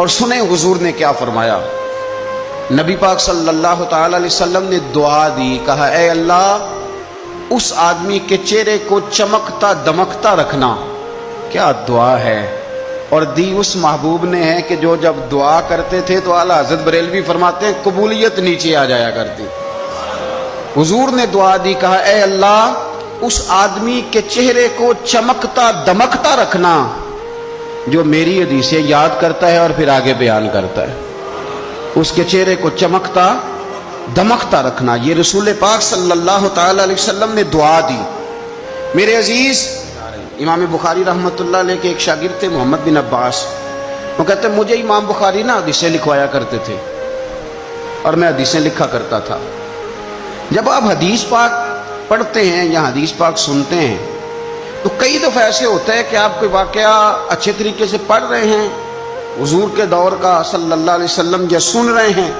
اور سنیں حضور نے کیا فرمایا۔ نبی پاک صلی اللہ تعالی علیہ وسلم نے دعا دی، کہا اے اللہ اس آدمی کے چہرے کو چمکتا دمکتا رکھنا۔ کیا دعا ہے، اور دی اس محبوب نے ہے کہ جو جب دعا کرتے تھے تو اعلیٰ حضرت بریلوی فرماتے ہیں قبولیت نیچے آ جایا کرتی۔ حضور نے دعا دی، کہا اے اللہ اس آدمی کے چہرے کو چمکتا دمکتا رکھنا جو میری حدیثیں یاد کرتا ہے اور پھر آگے بیان کرتا ہے۔ اس کے چہرے کو چمکتا دمکتا رکھنا، یہ رسول پاک صلی اللہ تعالی علیہ وسلم نے دعا دی۔ میرے عزیز، امام بخاری رحمۃ اللہ علیہ کے ایک شاگرد تھے محمد بن عباس، وہ کہتے ہیں مجھے امام بخاری نا حدیثیں لکھوایا کرتے تھے اور میں حدیثیں لکھا کرتا تھا۔ جب آپ حدیث پاک پڑھتے ہیں یا حدیث پاک سنتے ہیں تو کئی دفعہ ایسے ہوتا ہے کہ آپ کوئی واقعہ اچھے طریقے سے پڑھ رہے ہیں، حضور کے دور کا صلی اللہ علیہ وسلم یا سن رہے ہیں،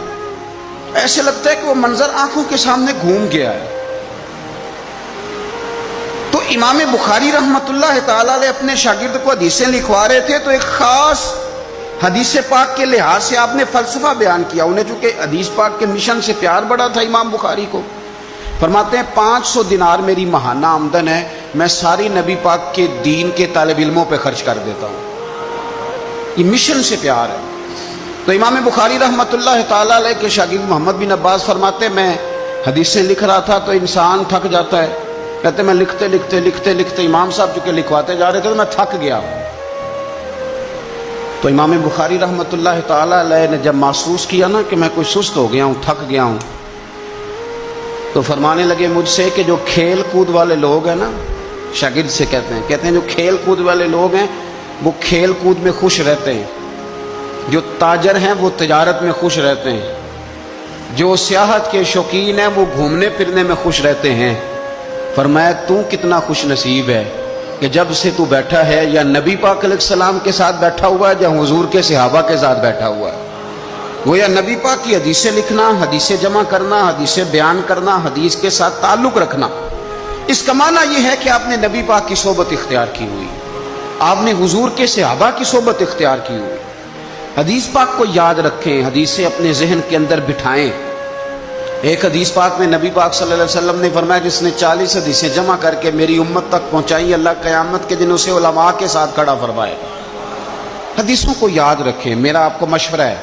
ایسے لگتا ہے کہ وہ منظر آنکھوں کے سامنے گھوم گیا ہے۔ تو امام بخاری رحمۃ اللہ تعالی علیہ اپنے شاگرد کو حدیثیں لکھوا رہے تھے تو ایک خاص حدیث پاک کے لحاظ سے آپ نے فلسفہ بیان کیا۔ انہیں چونکہ حدیث پاک کے مشن سے پیار بڑا تھا امام بخاری کو، فرماتے ہیں 500 دینار میری ماہانہ آمدن ہے، میں ساری نبی پاک کے دین کے طالب علموں پہ خرچ کر دیتا ہوں۔ یہ مشن سے پیار ہے۔ تو امام بخاری رحمۃ اللہ تعالی علیہ کے شاگرد محمد بن عباس فرماتے ہیں میں حدیثیں لکھ رہا تھا تو انسان تھک جاتا ہے، کہتے میں لکھتے لکھتے لکھتے لکھتے امام صاحب چونکہ لکھواتے جا رہے تھے تو میں تھک گیا۔ تو امام بخاری رحمۃ اللہ تعالی علیہ نے جب محسوس کیا نا کہ میں کوئی سست ہو گیا ہوں، تھک گیا ہوں، تو فرمانے لگے مجھ سے کہ جو کھیل کود والے لوگ ہیں نا، شاگرد سے کہتے ہیں جو کھیل کود والے لوگ ہیں وہ کھیل کود میں خوش رہتے ہیں، جو تاجر ہیں وہ تجارت میں خوش رہتے ہیں، جو سیاحت کے شوقین ہیں وہ گھومنے پھرنے میں خوش رہتے ہیں۔ فرمایا تو کتنا خوش نصیب ہے کہ جب سے تو بیٹھا ہے یا نبی پاک علیہ السلام کے ساتھ بیٹھا ہوا ہے یا حضور کے صحابہ کے ساتھ بیٹھا ہوا ہے۔ وہ یا نبی پاک کی حدیثیں لکھنا، حدیثیں جمع کرنا، حدیثیں بیان کرنا، حدیث کے ساتھ تعلق رکھنا، اس کا معنی یہ ہے کہ آپ نے نبی پاک کی صحبت اختیار کی ہوئی، آپ نے حضور کے صحابہ کی صحبت اختیار کی ہوئی۔ حدیث پاک کو یاد رکھیں، حدیثیں اپنے ذہن کے اندر بٹھائیں۔ ایک حدیث پاک میں نبی پاک صلی اللہ علیہ وسلم نے فرمایا جس نے 40 حدیثیں جمع کر کے میری امت تک پہنچائی، اللہ قیامت کے دن اسے علماء کے ساتھ کھڑا فرمائے۔ حدیثوں کو یاد رکھیں۔ میرا آپ کو مشورہ ہے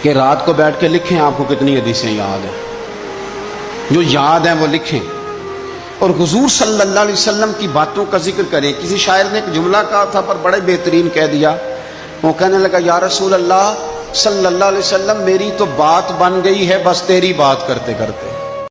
کہ رات کو بیٹھ کے لکھیں آپ کو کتنی حدیثیں یاد ہیں، جو یاد ہیں وہ لکھیں، اور حضور صلی اللہ علیہ وسلم کی باتوں کا ذکر کریں۔ کسی شاعر نے ایک جملہ کہا تھا پر بڑے بہترین کہہ دیا، وہ کہنے لگا یا رسول اللہ صلی اللہ علیہ وسلم میری تو بات بن گئی ہے بس تیری بات کرتے کرتے۔